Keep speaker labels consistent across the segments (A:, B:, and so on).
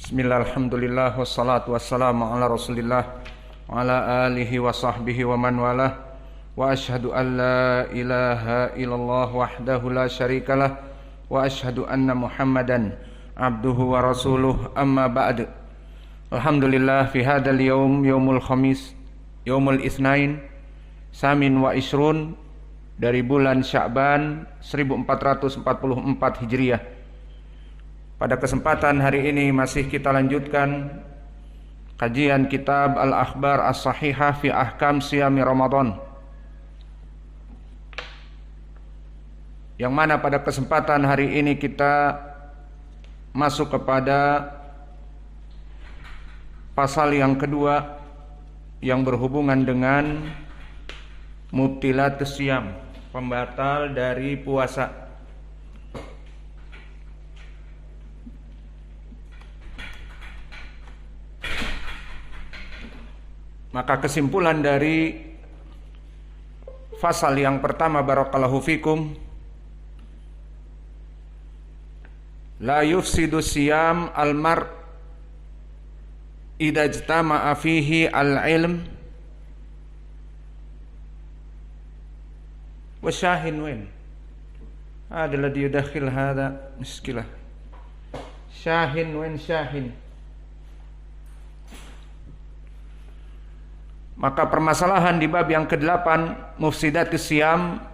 A: Bismillah, alhamdulillah, wassalatu wassalamu ala rasulillah wa ala alihi wa sahbihi wa man walah. Wa ashhadu an la ilaha illallah wahdahu la syarikalah wa ashhadu anna muhammadan abduhu wa rasuluh, amma ba'd. Alhamdulillah, fi hadal yawm, yawmul khamis, yawmul itsnain, samin wa isrun, dari bulan Sya'ban 1444 Hijriah. Pada kesempatan hari ini masih kita lanjutkan kajian kitab Al-Akhbar As-Sahihah fi Ahkam Siyami Ramadan, yang mana pada kesempatan hari ini kita masuk kepada pasal yang kedua yang berhubungan dengan mubtilatus siyam, pembatal dari puasa. Maka kesimpulan dari fasal yang pertama, barakallahu fikum, la yufsidu siyam al-mar' idza ijtama'a fihi al-ilm wa syahin wen. Hada alladhi yudakhil hada muskilah. Syahin wen syahin. Maka permasalahan di bab yang ke-8 mufsidatus siyam,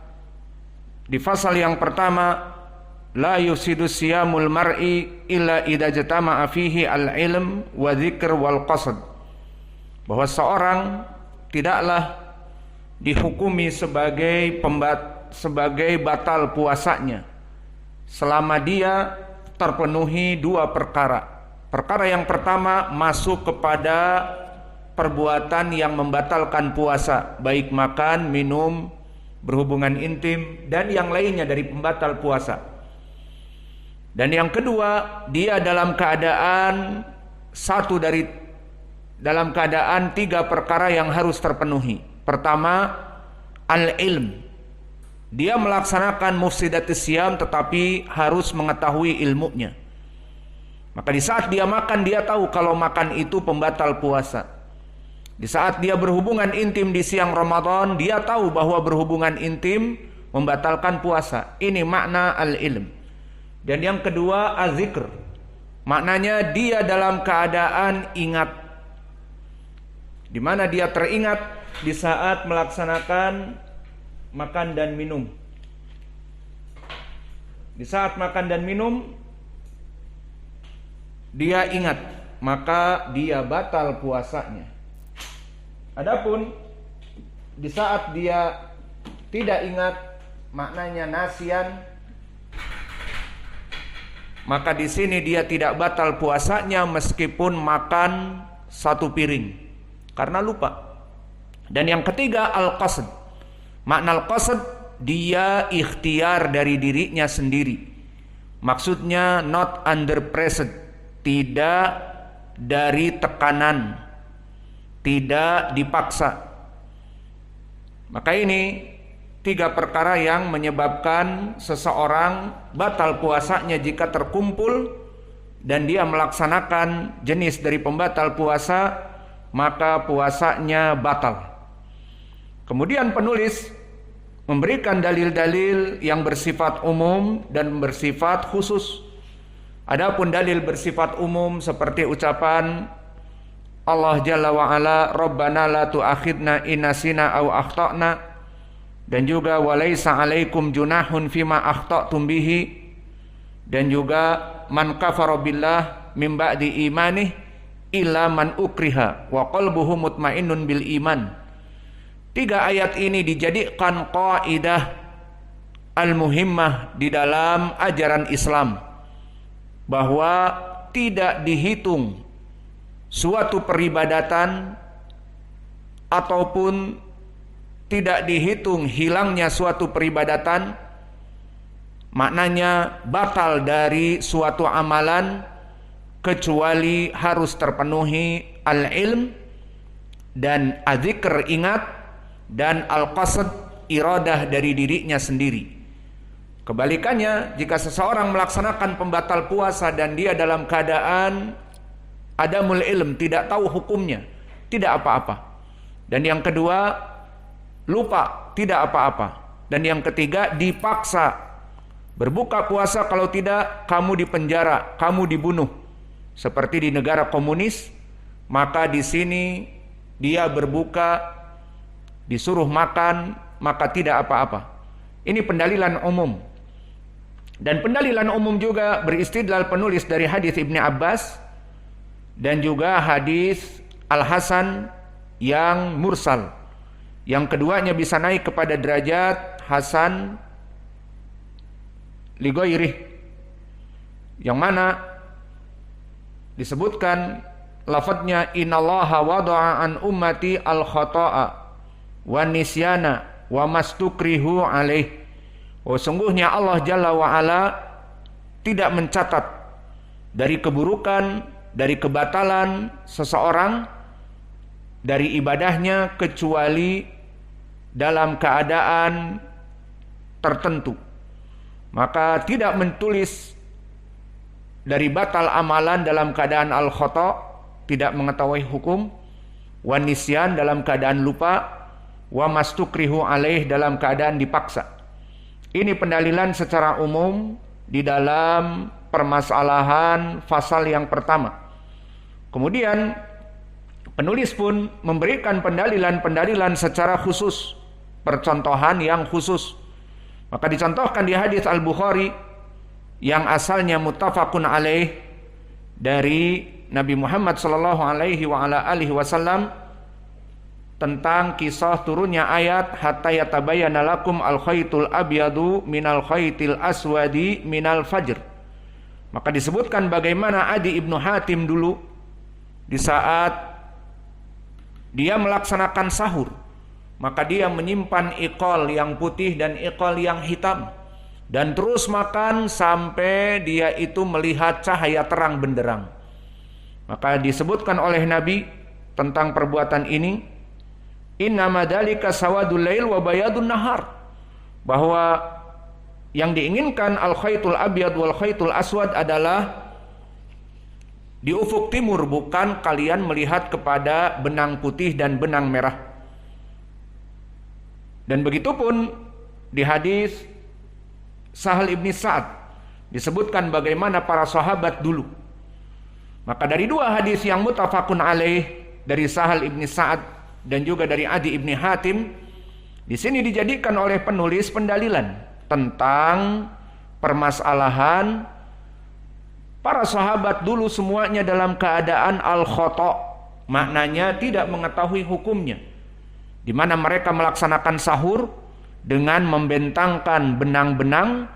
A: di fasal yang pertama, la yusidu siyamul mar'i illa idza jatama'a fihi al-ilm wa dzikr wal qasd, bahwa seorang tidaklah dihukumi sebagai batal puasanya selama dia terpenuhi dua perkara. Perkara yang pertama masuk kepada perbuatan yang membatalkan puasa, baik makan, minum, berhubungan intim, dan yang lainnya dari pembatal puasa. Dan yang kedua, dia dalam keadaan dalam keadaan tiga perkara yang harus terpenuhi. Pertama, al-ilm. Dia melaksanakan mufsidatus siyam tetapi harus mengetahui ilmunya. Maka di saat dia makan, dia tahu kalau makan itu pembatal puasa. Di saat dia berhubungan intim di siang Ramadan, dia tahu bahwa berhubungan intim membatalkan puasa. Ini makna al-ilm. Dan yang kedua, az-zikr. Maknanya dia dalam keadaan ingat. Di mana dia teringat di saat melaksanakan makan dan minum. Di saat makan dan minum, dia ingat, maka dia batal puasanya. Adapun di saat dia tidak ingat, maknanya nasian, maka di sini dia tidak batal puasanya meskipun makan satu piring karena lupa. Dan yang ketiga, al-qasd. Makna al-qasd, dia ikhtiar dari dirinya sendiri. Maksudnya not under pressure, tidak dari tekanan, tidak dipaksa. Maka ini tiga perkara yang menyebabkan seseorang batal puasanya jika terkumpul dan dia melaksanakan jenis dari pembatal puasa, maka puasanya batal. Kemudian penulis memberikan dalil-dalil yang bersifat umum dan bersifat khusus. Adapun dalil bersifat umum seperti ucapan Allah Jalla wa'ala, Rabbana la tu'akhidna inasina au akhta'na, dan juga walaysa alaikum junahun fima akhta'tum bihi, dan juga man kafara billah min ba'di imanih illa man ukriha wa qalbuhu mutmainnun bil iman. Tiga ayat ini dijadikan qaidah al-muhimmah di dalam ajaran Islam, bahwa tidak dihitung suatu peribadatan ataupun tidak dihitung hilangnya suatu peribadatan, maknanya batal dari suatu amalan, kecuali harus terpenuhi al-ilm dan az-zikr, ingat, dan al-qasd, iradah dari dirinya sendiri. Kebalikannya, jika seseorang melaksanakan pembatal puasa dan dia dalam keadaan adamul ilm, tidak tahu hukumnya, tidak apa-apa. Dan yang kedua, lupa, tidak apa-apa. Dan yang ketiga, dipaksa berbuka puasa, kalau tidak kamu dipenjara, kamu dibunuh. Seperti di negara komunis, maka di sini dia berbuka, disuruh makan, maka tidak apa-apa. Ini pendalilan umum. Dan pendalilan umum juga beristidlal penulis dari hadis Ibni Abbas dan juga hadis Al-Hasan yang mursal. Yang keduanya bisa naik kepada derajat Hasan li ghairih, yang mana disebutkan lafadznya innallaha wada'a an ummati al-khata'a wa nisyana wa mastukrihu alaih. Oh, sungguhnya Allah Jalla wa'ala tidak mencatat dari keburukan, dari kebatalan seseorang dari ibadahnya kecuali dalam keadaan tertentu. Maka tidak menulis dari batal amalan dalam keadaan al-khata', tidak mengetahui hukum, wa nisyan dalam keadaan lupa, wa mastukrihu alaih dalam keadaan dipaksa. Ini pendalilan secara umum di dalam permasalahan fasal yang pertama. Kemudian penulis pun memberikan pendalilan-pendalilan secara khusus, percontohan yang khusus. Maka dicontohkan di hadis Al-Bukhari yang asalnya muttafaqun alaih dari Nabi Muhammad sallallahu alaihi wa ala alihi wasallam tentang kisah turunnya ayat hatta yatabayyana lakum al-khaytul abyadu minal khaytil aswadi minal fajr. Maka disebutkan bagaimana Adi Ibnu Hatim dulu di saat dia melaksanakan sahur, maka dia menyimpan iqal yang putih dan iqal yang hitam dan terus makan sampai dia itu melihat cahaya terang benderang. Maka disebutkan oleh Nabi tentang perbuatan ini, innama dzalika sawadul lail wa bayadun nahar, bahwa yang diinginkan al-khaytul abyad wal khaytul aswad adalah di ufuk timur, bukan kalian melihat kepada benang putih dan benang merah. Dan begitupun di hadis Sahal ibni Sa'ad disebutkan bagaimana para sahabat dulu. Maka dari dua hadis yang muttafaqun alaih dari Sahal ibni Sa'ad dan juga dari Adi ibni Hatim, di sini dijadikan oleh penulis pendalilan tentang permasalahan para sahabat dulu semuanya dalam keadaan al-khata', maknanya tidak mengetahui hukumnya, di mana mereka melaksanakan sahur dengan membentangkan benang-benang,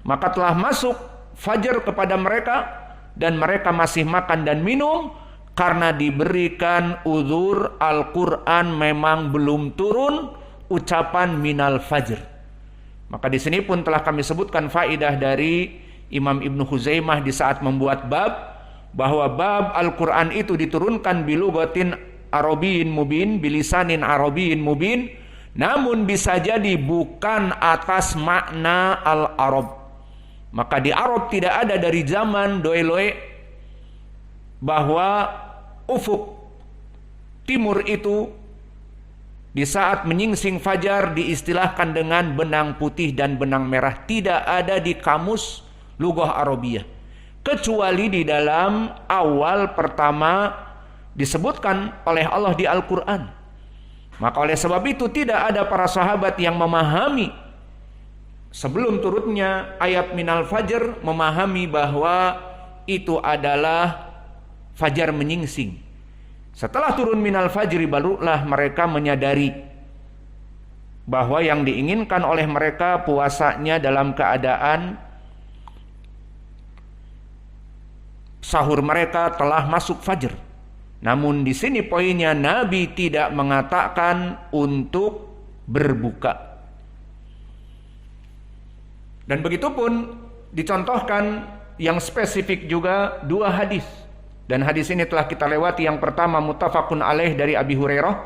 A: maka telah masuk fajar kepada mereka dan mereka masih makan dan minum karena diberikan uzur Al-Quran memang belum turun ucapan minal fajr. Maka di sini pun telah kami sebutkan faidah dari Imam Ibnu Huzaimah di saat membuat bab, bahwa bab Al-Quran itu diturunkan bilugatin Arabiyyin mubin, bilisanin Arabiyyin mubin, namun bisa jadi bukan atas makna al-Arab. Maka di Arab tidak ada dari zaman doeloe bahwa ufuk timur itu di saat menyingsing fajar diistilahkan dengan benang putih dan benang merah. Tidak ada di kamus lughah Arabiyah, kecuali di dalam awal pertama disebutkan oleh Allah di Al-Quran. Maka oleh sebab itu tidak ada para sahabat yang memahami sebelum turunnya ayat minal fajr, memahami bahwa itu adalah fajar menyingsing. Setelah turun minal fajri barulah mereka menyadari bahwa yang diinginkan oleh mereka puasanya dalam keadaan sahur mereka telah masuk fajar. Namun di sini poinnya, Nabi tidak mengatakan untuk berbuka. Dan begitupun dicontohkan yang spesifik juga dua hadis. Dan hadis ini telah kita lewati. Yang pertama muttafaqun alaih dari Abi Hurairah,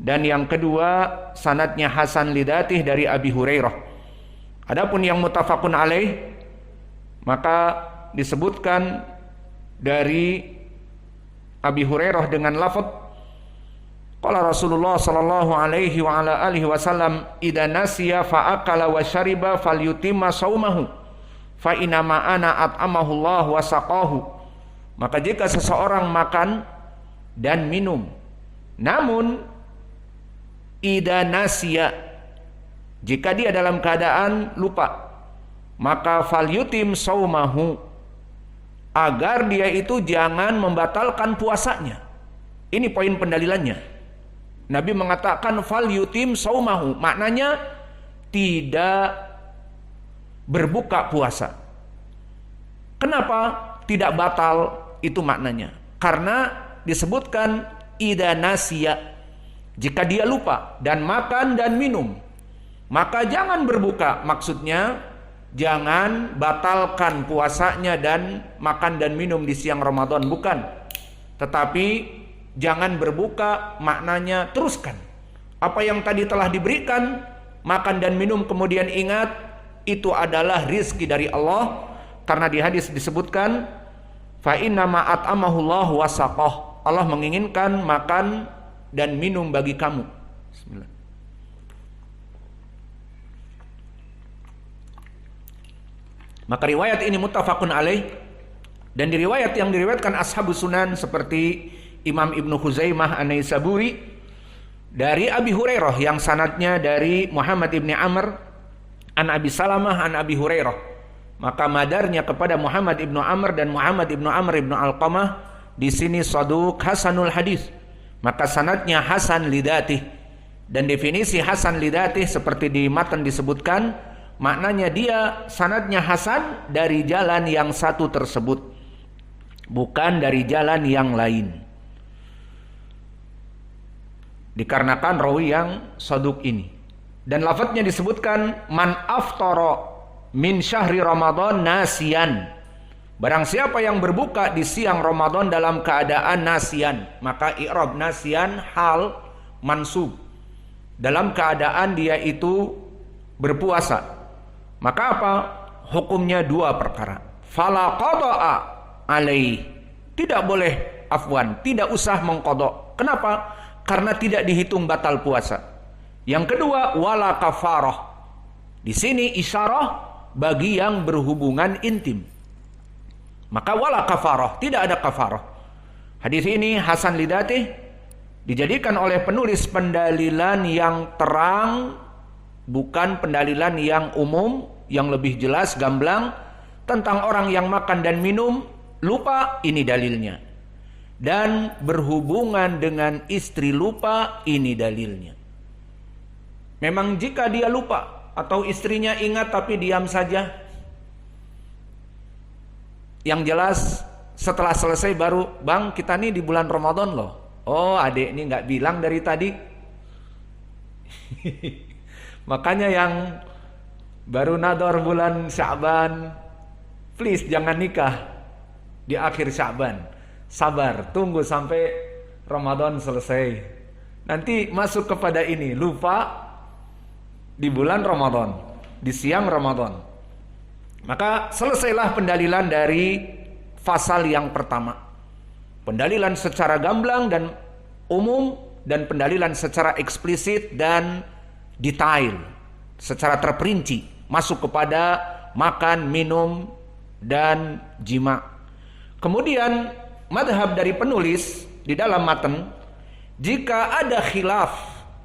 A: dan yang kedua sanadnya hasan lidatih dari Abi Hurairah. Adapun yang muttafaqun alaih maka disebutkan dari Abi Hurairah dengan lafaz qala Rasulullah sallallahu alaihi wa ala alihi wasallam idza nasiya fa akala wa syariba falyutimma saumahu fa inama ana at'amahu Allah wa saqahu. Maka jika seseorang makan dan minum, namun idza nasiya, jika dia dalam keadaan lupa, maka falyutim saumahu, agar dia itu jangan membatalkan puasanya. Ini poin pendalilannya. Nabi mengatakan falyutim saumahu, maknanya tidak berbuka puasa. Kenapa tidak batal? Itu maknanya. Karena disebutkan idza nasiya, jika dia lupa dan makan dan minum, maka jangan berbuka. Maksudnya jangan batalkan puasanya dan makan dan minum di siang Ramadan, bukan. Tetapi jangan berbuka maknanya teruskan apa yang tadi telah diberikan, makan dan minum, kemudian ingat itu adalah rizki dari Allah. Karena di hadis disebutkan fa inna ma at'amahu Allah wa saqah, Allah menginginkan makan dan minum bagi kamu. Bismillah. Maka riwayat ini muttafaqun alaih, dan di riwayat yang diriwayatkan ashabus sunan seperti Imam Ibnu Khuzaimah An-Naisaburi dari Abi Hurairah yang sanadnya dari Muhammad ibni Amr an Abi Salamah an Abi Hurairah, maka madarnya kepada Muhammad ibnu Amr, dan Muhammad ibnu Amr ibnu Alqamah di sini saduq hasanul hadis, maka sanadnya hasan lidatih. Dan definisi hasan lidatih seperti di matan disebutkan, maknanya dia sanadnya hasan dari jalan yang satu tersebut, bukan dari jalan yang lain. Dikarenakan rawi yang saduq ini. Dan lafadznya disebutkan man aftara min syahri Ramadan nasiyan. Barang siapa yang berbuka di siang Ramadan dalam keadaan nasiyan, maka i'rab nasiyan hal mansub, dalam keadaan dia itu berpuasa. Maka apa? Hukumnya dua perkara. Fala qada'a alaih. Tidak boleh afwan, tidak usah mengqadha. Kenapa? Karena tidak dihitung batal puasa. Yang kedua, wala kafarah. Di sini isyarah bagi yang berhubungan intim. Maka wala kafarah, tidak ada kafarah. Hadis ini hasan lidatih, dijadikan oleh penulis pendalilan yang terang, bukan pendalilan yang umum, yang lebih jelas, gamblang, tentang orang yang makan dan minum, lupa, ini dalilnya. Dan berhubungan dengan istri lupa, ini dalilnya. Memang jika dia lupa atau istrinya ingat tapi diam saja, yang jelas setelah selesai baru, bang kita nih di bulan Ramadan loh. Oh adik ini gak bilang dari tadi. Makanya yang baru nador bulan Sya'ban, please jangan nikah di akhir Sya'ban. Sabar, tunggu sampai Ramadan selesai. Nanti masuk kepada ini, lupa di bulan Ramadan, di siang Ramadan. Maka selesailah pendalilan dari pasal yang pertama. Pendalilan secara gamblang dan umum, dan pendalilan secara eksplisit dan detail, secara terperinci, masuk kepada makan, minum, dan jima. Kemudian madhab dari penulis di dalam matan, jika ada khilaf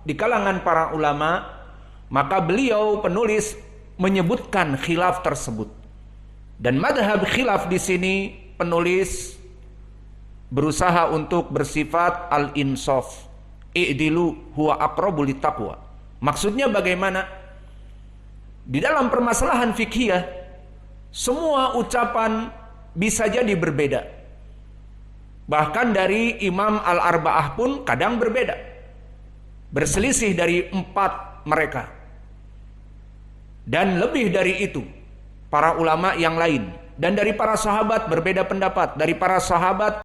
A: di kalangan para ulama, maka beliau penulis menyebutkan khilaf tersebut. Dan madhab khilaf di sini penulis berusaha untuk bersifat al-insaf. I'dilu huwa aqrabu littaqwa. Maksudnya bagaimana? Di dalam permasalahan fikhiyah, semua ucapan bisa jadi berbeda. Bahkan dari Imam Al-Arba'ah pun kadang berbeda. Berselisih dari 4 mereka. Dan lebih dari itu, para ulama yang lain. Dan dari para sahabat berbeda pendapat. Dari para sahabat